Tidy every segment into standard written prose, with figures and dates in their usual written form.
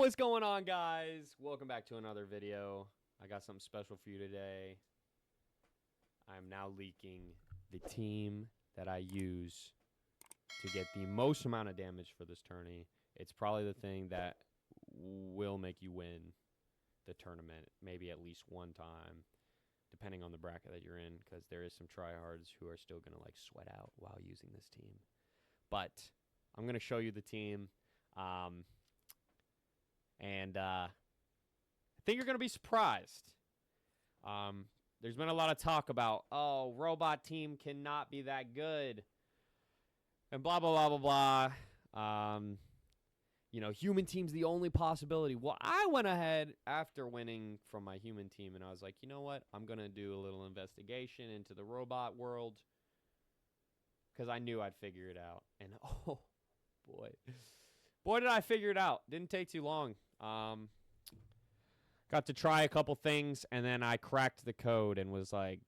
What's going on, guys? Welcome back to another video. I got something special for you today. I'm now leaking the team that I use to get the most amount of damage for this tourney. It's probably the thing that will make you win the tournament, maybe at least one time, depending on the bracket that you're in, because there is some tryhards who are still going to like sweat out while using this team. But I'm going to show you the team. And I think you're going to be surprised. There's been a lot of talk about, oh, robot team cannot be that good. And blah, blah, blah, blah, blah. You know, human team's the only possibility. Well, I went ahead after winning from my human team, and I was like, you know what? I'm going to do a little investigation into the robot world because I knew I'd figure it out. And, oh, boy. Boy, did I figure it out. Didn't take too long. Got to try a couple things, and then I cracked the code and was like,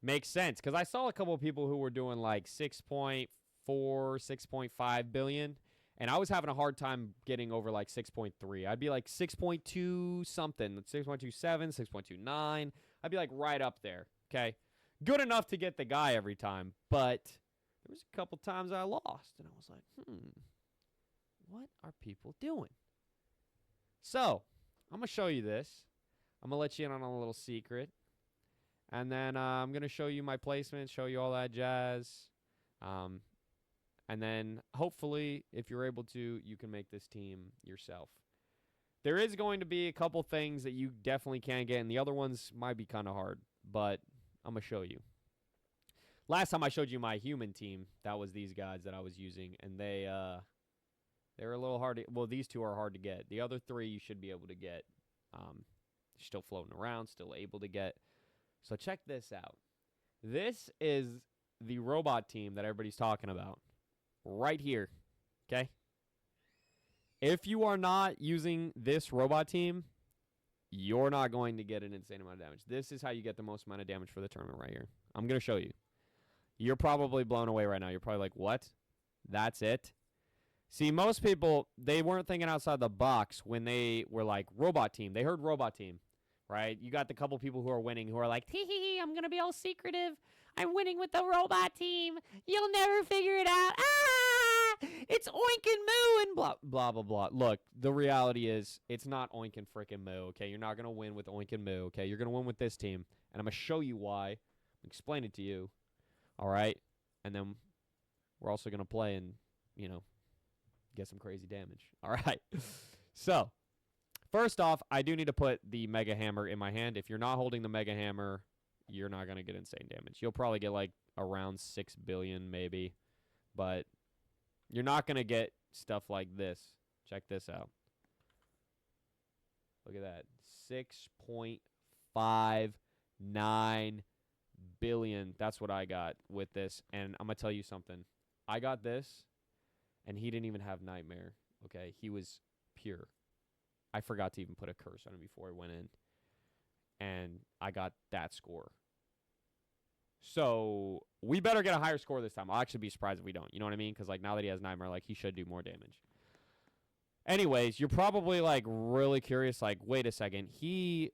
makes sense. Because I saw a couple of people who were doing like 6.4, 6.5 billion, and I was having a hard time getting over like 6.3. I'd be like 6.2 something, 6.27, 6.29. I'd be like right up there, okay? Good enough to get the guy every time, but there was a couple times I lost, and I was like, what are people doing? So, I'm going to show you this. I'm going to let you in on a little secret. And then I'm going to show you my placement, show you all that jazz. And then, hopefully, if you're able to, you can make this team yourself. There is going to be a couple things that you definitely can get, and the other ones might be kind of hard. But I'm going to show you. Last time I showed you my human team, that was these guys that I was using, and they're a little hard to, well, these two are hard to get. The other three you should be able to get. Still floating around, still able to get. So check this out. This is the robot team that everybody's talking about right here, okay? If you are not using this robot team, you're not going to get an insane amount of damage. This is how you get the most amount of damage for the tournament right here. I'm going to show you. You're probably blown away right now. You're probably like, what? That's it? See, most people, they weren't thinking outside the box when they were like, robot team. They heard robot team, right? You got the couple people who are winning who are like, hee, I'm going to be all secretive. I'm winning with the robot team. You'll never figure it out. Ah, it's oink and moo and blah, blah, blah, blah. Look, the reality is it's not oink and frickin' moo, okay? You're not going to win with oink and moo, okay? You're going to win with this team, and I'm going to show you why. I'm going to explain it to you. All right, and then we're also going to play and, you know, get some crazy damage. All right, so first off, I do need to put the Mega Hammer in my hand. If you're not holding the Mega Hammer, you're not going to get insane damage. You'll probably get like around 6 billion maybe, but you're not going to get stuff like this. Check this out. Look at that. 6.59 billion. That's what I got with this. And I'm going to tell you something. I got this, and he didn't even have Nightmare. Okay? He was pure. I forgot to even put a curse on him before I went in. And I got that score. So, we better get a higher score this time. I'll actually be surprised if we don't. You know what I mean? Because, like, now that he has Nightmare, like, he should do more damage. Anyways, you're probably, like, really curious. Like, wait a second. He's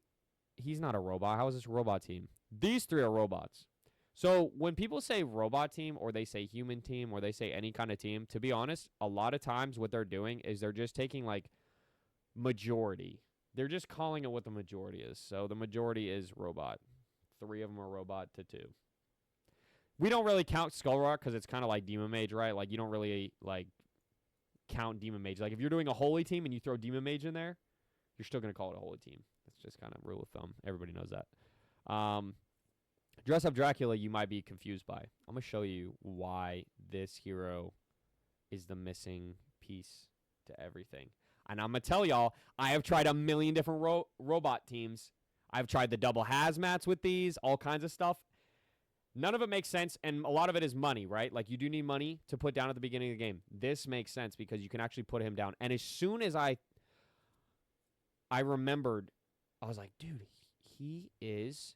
not a robot. How is this robot team? These three are robots. So when people say robot team or they say human team or they say any kind of team, to be honest, a lot of times what they're doing is they're just taking like majority. They're just calling it what the majority is. So the majority is robot. 3 of them are robot to 2. We don't really count Skull Rock because it's kind of like Demon Mage, right? Like you don't really like count Demon Mage. Like if you're doing a holy team and you throw Demon Mage in there, you're still going to call it a holy team. That's just kind of rule of thumb. Everybody knows that. Dress Up Dracula you might be confused by. I'm going to show you why this hero is the missing piece to everything. And I'm going to tell y'all, I have tried a million different robot teams. I've tried the double hazmats with these, all kinds of stuff. None of it makes sense, and a lot of it is money, right? Like, you do need money to put down at the beginning of the game. This makes sense because you can actually put him down. And as soon as I remembered, I was like, dude, he is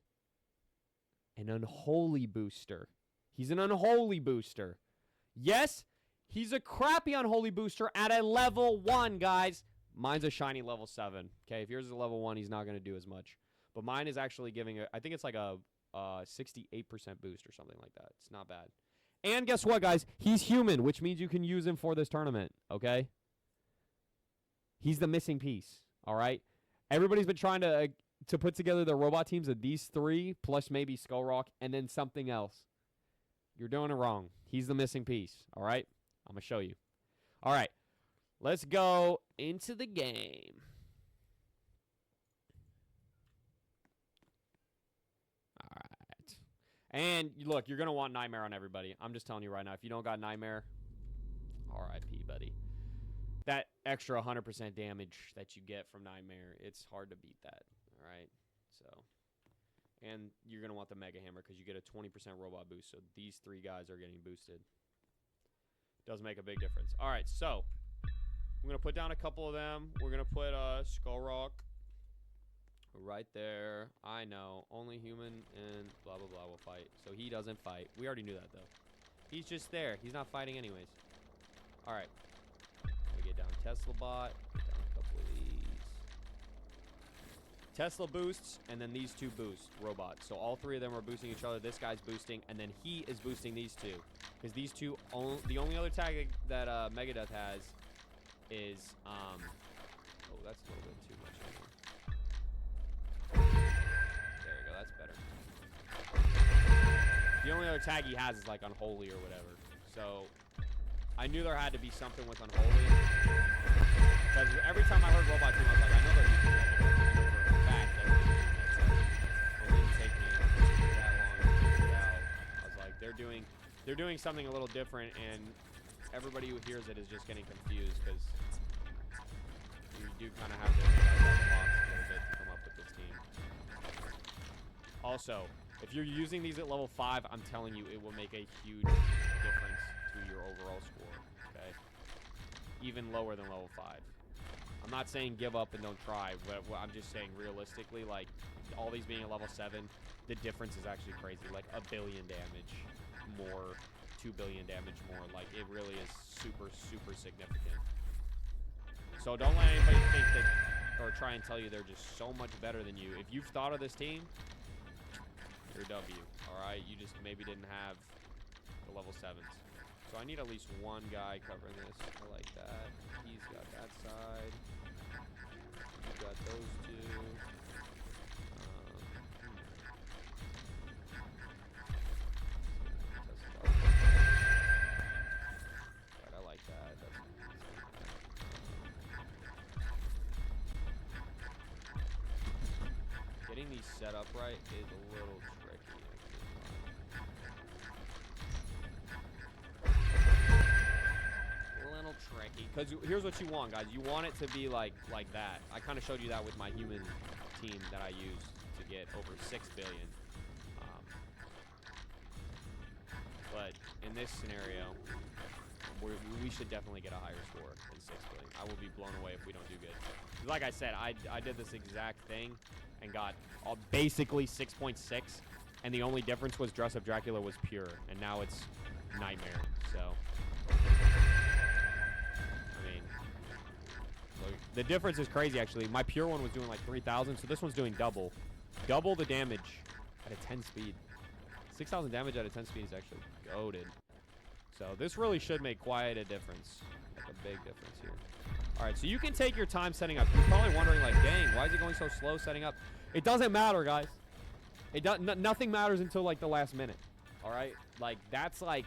an unholy booster. He's an unholy booster. Yes, He's a crappy unholy booster at a level 1, guys. Mine's a shiny level 7. Okay, if yours is a level 1, he's not going to do as much. But mine is actually giving, I think it's like a 68% boost or something like that. It's not bad. And guess what, guys? He's human, which means you can use him for this tournament, okay? He's the missing piece, all right? Everybody's been trying to put together the robot teams of these 3, plus maybe Skullrock, and then something else. You're doing it wrong. He's the missing piece, all right? I'm going to show you. All right, let's go into the game. All right. And look, you're going to want Nightmare on everybody. I'm just telling you right now, if you don't got Nightmare, RIP, buddy. That extra 100% damage that you get from Nightmare, it's hard to beat that, all right? So, and you're going to want the Mega Hammer because you get a 20% robot boost, so these 3 guys are getting boosted. Does make a big difference. All right, so I'm going to put down a couple of them. We're going to put Skullrock right there. I know. Only human and blah, blah, blah will fight. So he doesn't fight. We already knew that, though. He's just there. He's not fighting anyways. All right. We get down Tesla Bot. Get down a couple of these. Tesla boosts, and then these 2 boost robots. So all 3 of them are boosting each other. This guy's boosting, and then he is boosting these 2. Because these 2, the only other tag that Megadeth has is, oh, that's a little bit too much. There we go, that's better. The only other tag he has is like Unholy or whatever. So I knew there had to be something with Unholy. Because every time I heard Robot Team, I was like, I know they're using Megadeth. For a fact, they were using that. It didn't take me that long to figure it out. I was like, they're doing something a little different, and everybody who hears it is just getting confused because you do kind of have to think outside the box a little bit to come up with this team. Also, if you're using these at level 5, I'm telling you, it will make a huge difference to your overall score, okay? Even lower than level 5. I'm not saying give up and don't try, but I'm just saying realistically, like, all these being at level 7, the difference is actually crazy. Like, 1 billion damage more, 2 billion damage more. Like, it really is super, super significant. So don't let anybody think that, or try and tell you they're just so much better than you. If you've thought of this team, you're a W, all right? You just maybe didn't have the level 7s. So I need at least 1 guy covering this. I like that. He's got that side. You've got those 2. Right, I like that. That's getting these set up right is a little tricky. Tricky, because here's what you want, guys. You want it to be like that. I kind of showed you that with my human team that I used to get over 6 billion. But in this scenario, we should definitely get a higher score than 6 billion. I will be blown away if we don't do good. Like I said, I did this exact thing and got basically 6.6, and the only difference was Dress Up Dracula was pure, and now it's Nightmare. So the difference is crazy, actually. My pure one was doing like 3,000, so this one's doing double the damage at a 10 speed. 6,000 damage at a 10 speed is actually goated. So this really should make quite a difference, like a big difference here. All right, so you can take your time setting up. You're probably wondering, like, dang, why is it going so slow setting up? It doesn't matter, guys. Nothing matters until like the last minute. All right, like that's like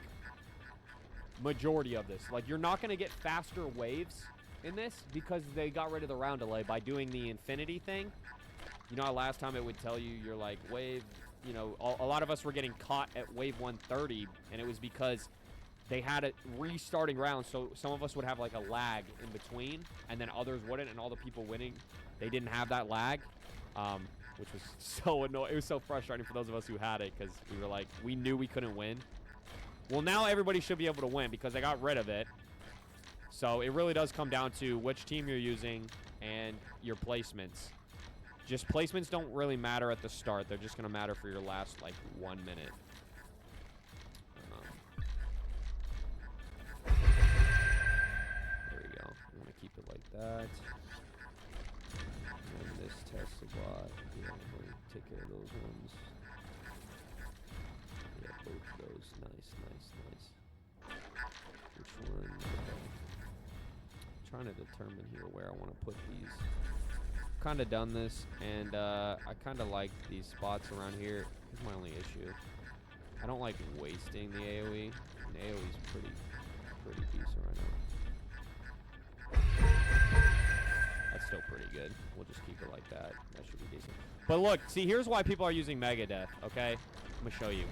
majority of this. Like you're not gonna get faster waves in this because they got rid of the round delay by doing the infinity thing. You know how last time it would tell you you're like wave, you know, a lot of us were getting caught at wave 130, and it was because they had it restarting rounds, so some of us would have like a lag in between, and then others wouldn't, and all the people winning, they didn't have that lag, which was so annoying. It was so frustrating for those of us who had it because we were like, we knew we couldn't win. Well, now everybody should be able to win because they got rid of it. So it really does come down to which team you're using and your placements. Just placements don't really matter at the start. They're just going to matter for your last, like, 1 minute. it like that. And then this Tesla bot, yeah, we'll take care of those ones. Yeah, both of those. Nice, nice, nice. Which one? Okay. I'm trying to determine here where I want to put these. Kind of done this, and I kind of like these spots around here. Here's my only issue. I don't like wasting the AoE. And the AoE is pretty decent right now. That's still pretty good. We'll just keep it like that. That should be decent. But look, see, here's why people are using Megadeth, okay? I'm going to show you.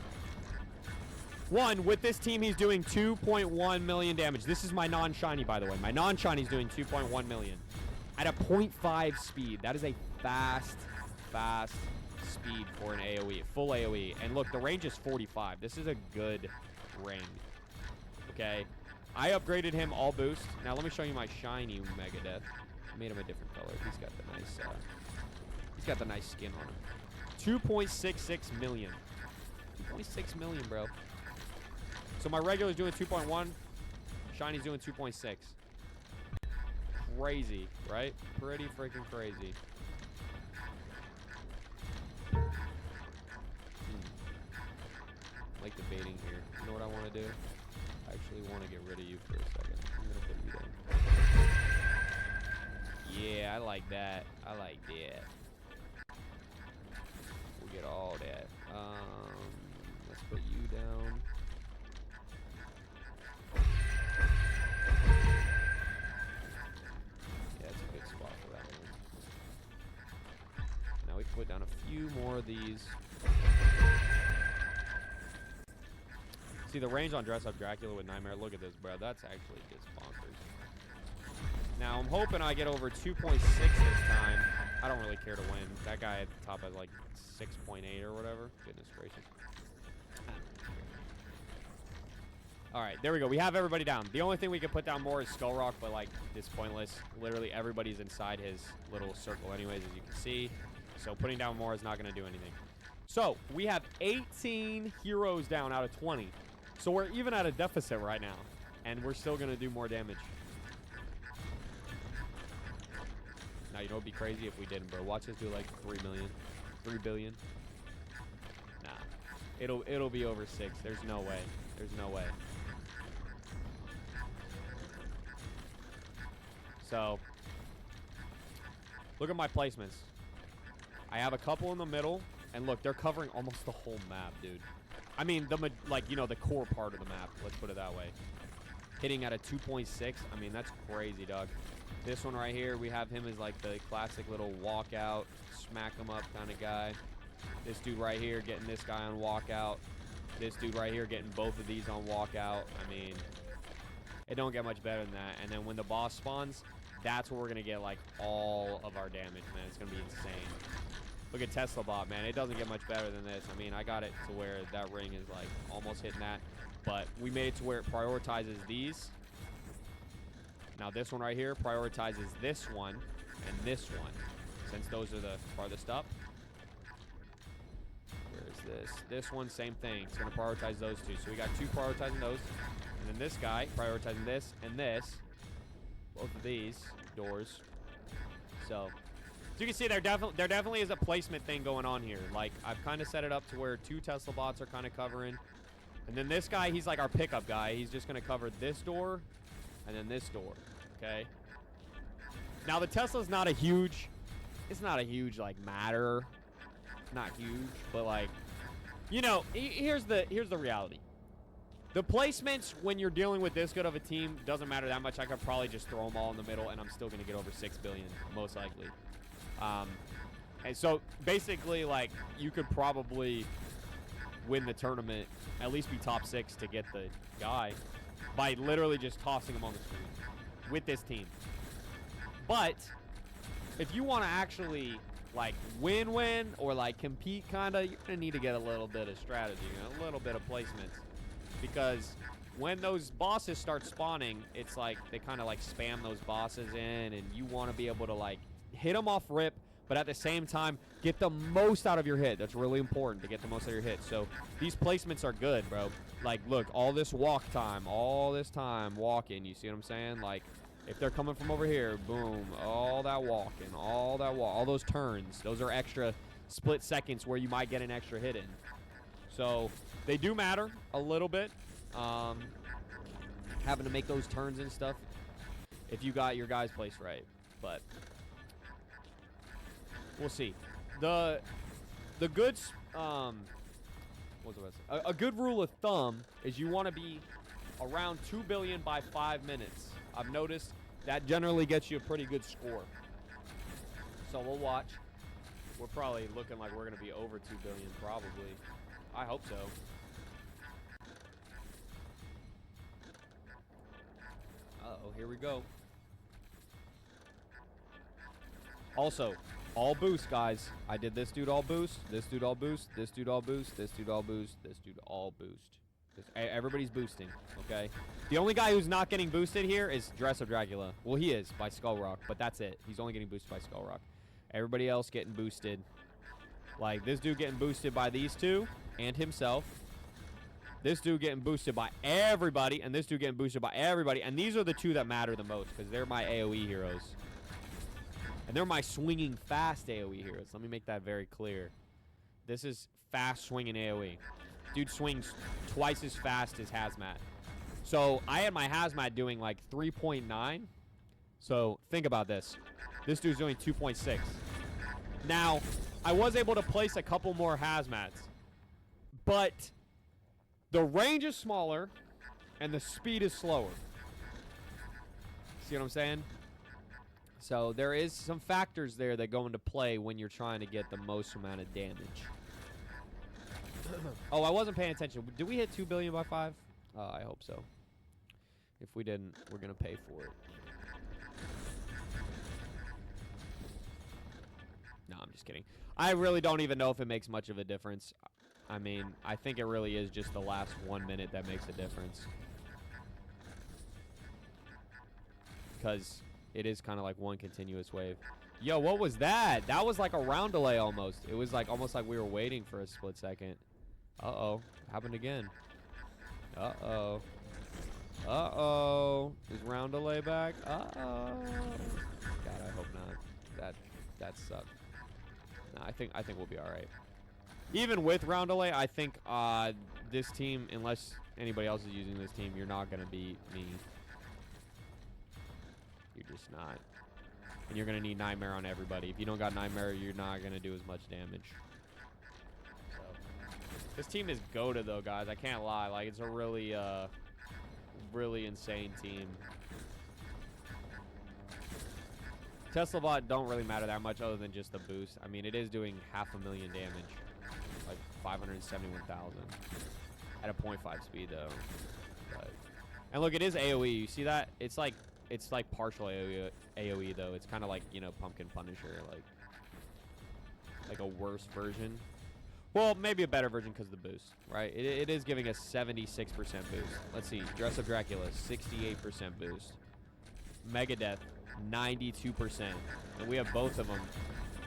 One, with this team, he's doing 2.1 million damage. This is my non-shiny, by the way. My non-shiny's doing 2.1 million. At a 0.5 speed. That is a fast speed for an AoE. Full AoE. And look, the range is 45. This is a good ring. Okay? I upgraded him all boost. Now, let me show you my shiny Megadeth. I made him a different color. He's got the nice skin on him. 2.66 million. 2.6 million, bro. So my regular's doing 2.1. Shiny's doing 2.6. Crazy, right? Pretty freaking crazy. Like debating here. You know what I want to do? I actually want to get rid of you for a second. I'm going to put you down. Yeah, I like that. I like that. We'll get all that. Let's put you down. We can put down a few more of these. See the range on Dress Up Dracula with Nightmare. Look at this, bro. That's actually just bonkers. Now I'm hoping I get over 2.6 this time. I don't really care to win. That guy at the top has like 6.8 or whatever. Goodness gracious. All right, there we go. We have everybody down. The only thing we can put down more is Skull Rock, but like it's pointless. Literally everybody's inside his little circle anyways, as you can see. So putting down more is not going to do anything. So we have 18 heroes down out of 20. So we're even at a deficit right now. And we're still going to do more damage. Now, you know what would be crazy if we didn't, bro? Watch us do like 3 million. 3 billion. Nah. It'll be over 6. There's no way. There's no way. So, look at my placements. I have a couple in the middle, and look, they're covering almost the whole map, dude. I mean, the core part of the map, let's put it that way. Hitting at a 2.6, I mean, that's crazy, dog. This one right here, we have him as like the classic little walkout, smack him up kind of guy. This dude right here getting this guy on walkout. This dude right here getting both of these on walkout. I mean, it don't get much better than that. And then when the boss spawns, that's where we're going to get like all of our damage, man. It's going to be insane. Look at Tesla Bot, man. It doesn't get much better than this. I mean, I got it to where that ring is like almost hitting that. But we made it to where it prioritizes these. Now this one right here prioritizes this one and this one, since those are the farthest up. Where is this? This one, same thing. It's going to prioritize those two. So we got two prioritizing those. And then this guy prioritizing this and this. Both of these doors. So, as you can see, there definitely is a placement thing going on here. Like, I've kind of set it up to where two Tesla bots are kind of covering. And then this guy, he's like our pickup guy. He's just going to cover this door and then this door. Okay? Now, the Tesla's not a huge... It's not a huge, like, matter. It's not huge. But, like, you know, here's the reality. The placements, when you're dealing with this good of a team, doesn't matter that much. I could probably just throw them all in the middle, and I'm still going to get over 6 billion, most likely. And so, basically, like, you could probably win the tournament, at least be top 6 to get the guy, by literally just tossing him on the screen with this team. But, if you want to actually, like, win, or, like, compete, kind of, you're going to need to get a little bit of strategy, you know, a little bit of placements. Because when those bosses start spawning, it's like they kind of like spam those bosses in, and you want to be able to like hit them off rip, but at the same time get the most out of your hit. That's really important, to get the most out of your hit. So these placements are good, bro. Like, look, all this walk time, all this time walking, you see what I'm saying? Like, If they're coming from over here, boom, all that walking, all those turns. Those are extra split seconds where you might get an extra hit in. So they do matter a little bit. Having to make those turns and stuff if you got your guys placed right. But we'll see. The good a good rule of thumb is you want to be around 2 billion by 5 minutes. I've noticed that generally gets you a pretty good score. So we'll watch. We're probably looking like we're going to be over 2 billion probably. I hope so. Uh-oh, here we go. Also, all boost, guys. I did this dude all boost, this dude all boost, this dude all boost, this dude all boost, this dude all boost. Everybody's boosting, okay? The only guy who's not getting boosted here is Dress Up Dracula. Well, he is by Skull Rock, but that's it. He's only getting boosted by Skull Rock. Everybody else getting boosted. Like, this dude getting boosted by these two and himself. This dude getting boosted by everybody, and this dude getting boosted by everybody. And these are the two that matter the most because they're my AoE heroes. And they're my swinging fast AoE heroes. Let me make that very clear. This is fast swinging AoE. Dude swings twice as fast as Hazmat. So I had my Hazmat doing like 3.9. So think about this. This dude's doing 2.6. Now, I was able to place a couple more Hazmats. But the range is smaller and the speed is slower. See what I'm saying? So there is some factors there that go into play when you're trying to get the most amount of damage. Oh, I wasn't paying attention. Did we hit 2 billion by 5? I hope so. If we didn't, we're going to pay for it. No, I'm just kidding. I really don't even know if it makes much of a difference. I mean, I think it really is just the last 1 minute that makes a difference. Because it is kind of like one continuous wave. Yo, what was that? That was like a round delay almost. It was like almost like we were waiting for a split second. Uh-oh. Happened again. Uh-oh. Uh-oh. Is round delay back? Uh-oh. God, I hope not. That sucked. Nah, I think we'll be all right. Even with round delay, I think this team, unless anybody else is using this team, you're not going to beat me. You're just not. And you're going to need Nightmare on everybody. If you don't got Nightmare, you're not going to do as much damage. So, this team is goated, though, guys. I can't lie. Like, it's a really, really insane team. Tesla bot don't really matter that much other than just the boost. I mean, it is doing 500,000 damage. Like, 571,000. At a 0.5 speed, though. But, and look, it is AoE. You see that? It's like partial AoE though. It's kind of like, you know, Pumpkin Punisher, like a worse version. Well, maybe a better version because of the boost, right? It is giving us 76% boost. Let's see. Dress Up Dracula, 68% boost. Megadeth, 92%. And we have both of them.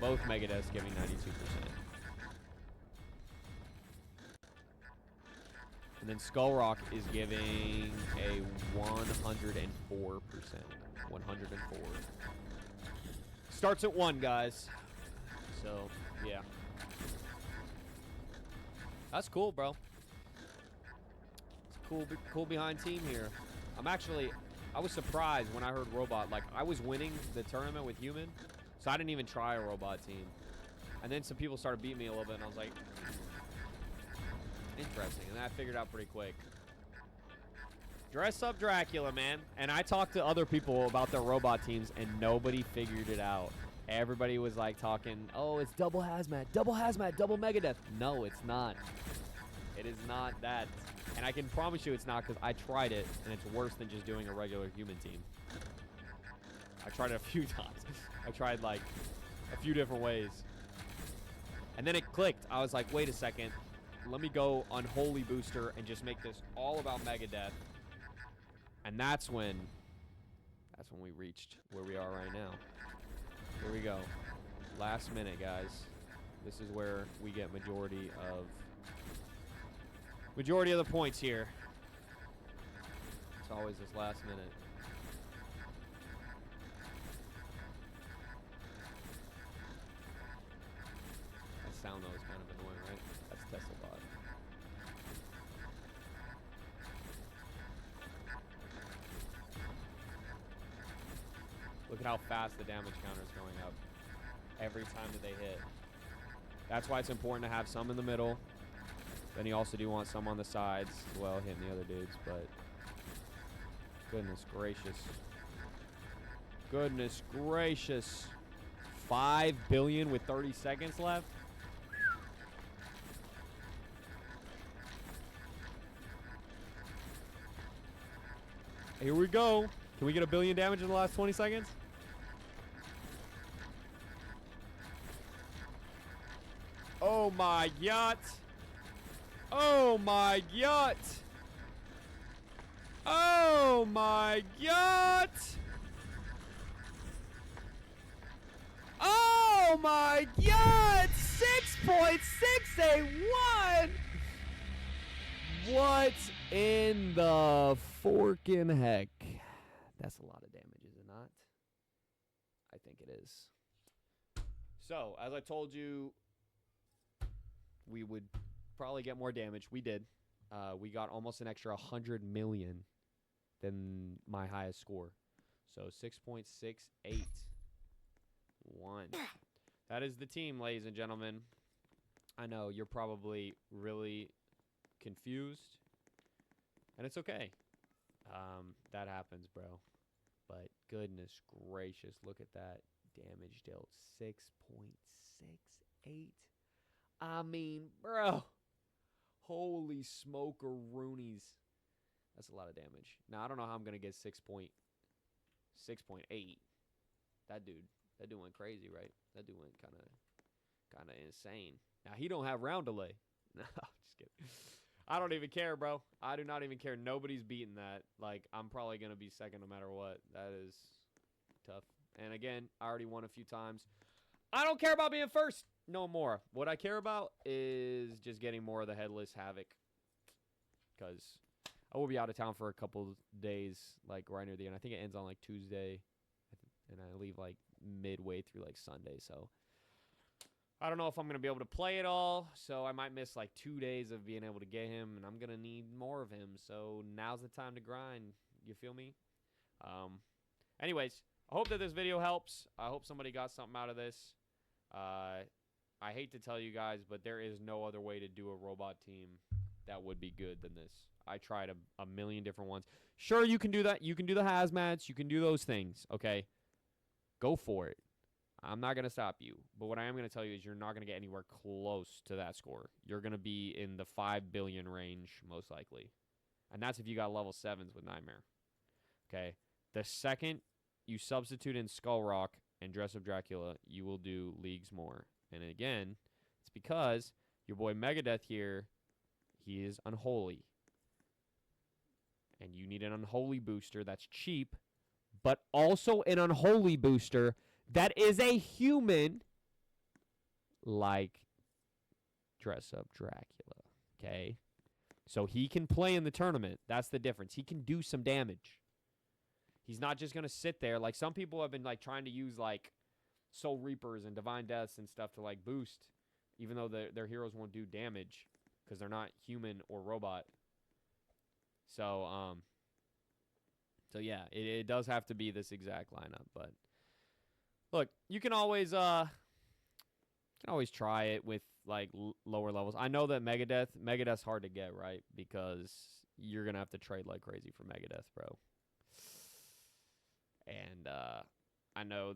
Both Megadeths giving 92%. And then Skull Rock is giving a 104%. 104. Starts at 1, guys. So, yeah. That's cool, bro. It's a cool behind team here. I was surprised when I heard Robot. Like, I was winning the tournament with Human, so I didn't even try a Robot team. And then some people started beating me a little bit, and I was like, interesting. And then I figured out pretty quick. Dress Up Dracula, man. And I talked to other people about their Robot teams, and nobody figured it out. Everybody was like talking, oh, it's double Hazmat, double Megadeth. No, it's not. It is not that. And I can promise you it's not, because I tried it, and it's worse than just doing a regular Human team. I tried it a few times. I tried, like, a few different ways. And then it clicked. I was like, wait a second. Let me go Unholy Booster and just make this all about Megadeth. And that's when we reached where we are right now. Here we go. Last minute, guys. This is where we get majority of the points here. It's always this last minute. Look at how fast the damage counter is going up every time that they hit. That's why it's important to have some in the middle. Then you also do want some on the sides as well, hitting the other dudes, but goodness gracious. Goodness gracious. 5 billion with 30 seconds left. Here we go. Can we get 1 billion damage in the last 20 seconds? Oh my yacht. Oh my yacht. Oh my yacht. Oh my god! 6.681! What in the forking heck? That's a lot of damage, is it not? I think it is. So, as I told you, we would probably get more damage. We did. We got almost an extra 100 million than my highest score. So, 6.681. That is the team, ladies and gentlemen. I know you're probably really confused, and it's okay. That happens, bro. But goodness gracious, look at that damage dealt. 6.68. I mean, bro. Holy smoker-roonies. That's a lot of damage. Now, I don't know how I'm going to get 6.8. That dude went crazy, right? That dude went kind of insane. Now, he don't have round delay. No, just kidding. I don't even care, bro. I do not even care. Nobody's beating that. Like, I'm probably going to be second no matter what. That is tough. And again, I already won a few times. I don't care about being first no more. What I care about is just getting more of the headless havoc. Because I will be out of town for a couple days, like right near the end. I think it ends on like Tuesday. And I leave like midway through like Sunday. So I don't know if I'm going to be able to play it all. So I might miss like 2 days of being able to get him. And I'm going to need more of him. So now's the time to grind. You feel me? Anyways, I hope that this video helps. I hope somebody got something out of this. I hate to tell you guys, but there is no other way to do a robot team that would be good than this. I tried a million different ones. Sure, you can do that. You can do the hazmats. You can do those things. Okay? Go for it. I'm not going to stop you. But what I am going to tell you is you're not going to get anywhere close to that score. You're going to be in the 5 billion range, most likely. And that's if you got level 7s with Nightmare. Okay? The second you substitute in Skull Rock and Dress Up Dracula, you will do leagues more. And again, it's because your boy Megadeth here, he is unholy. And you need an unholy booster that's cheap, but also an unholy booster that is a human like Dress Up Dracula. Okay? So he can play in the tournament. That's the difference. He can do some damage. He's not just going to sit there. Like, some people have been, like, trying to use, like, Soul Reapers and Divine Deaths and stuff to, like, boost, even though their heroes won't do damage because they're not human or robot. So, yeah, it does have to be this exact lineup. But, look, you can always try it with, like, lower levels. I know that Megadeth's hard to get, right? Because you're going to have to trade like crazy for Megadeth, bro. And I know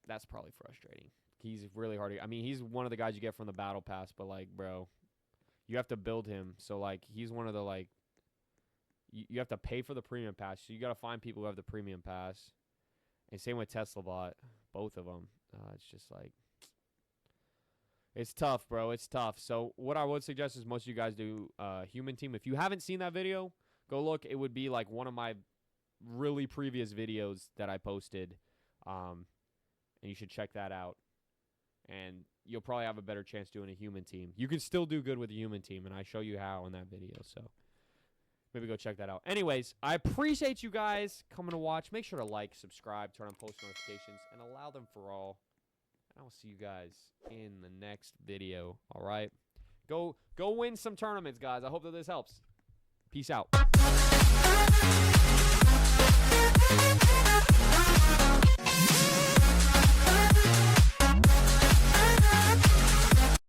that's probably frustrating. He's really hard to... I mean, he's one of the guys you get from the Battle Pass, but, like, bro, you have to build him. So, like, he's one of the, like... You have to pay for the Premium Pass. So you got to find people who have the Premium Pass. And same with TeslaBot. Both of them. It's just, like... It's tough, bro. It's tough. So what I would suggest is most of you guys do Human Team. If you haven't seen that video, go look. It would be, like, one of my... really previous videos that I posted, and you should check that out, and you'll probably have a better chance doing a human team. You can still do good with a human team, and I show you how in that video, so maybe go check that out. Anyways, I appreciate you guys coming to watch. Make sure to like, subscribe, turn on post notifications, and allow them for all, and I will see you guys in the next video. All right, go win some tournaments, guys. I hope that this helps. Peace out.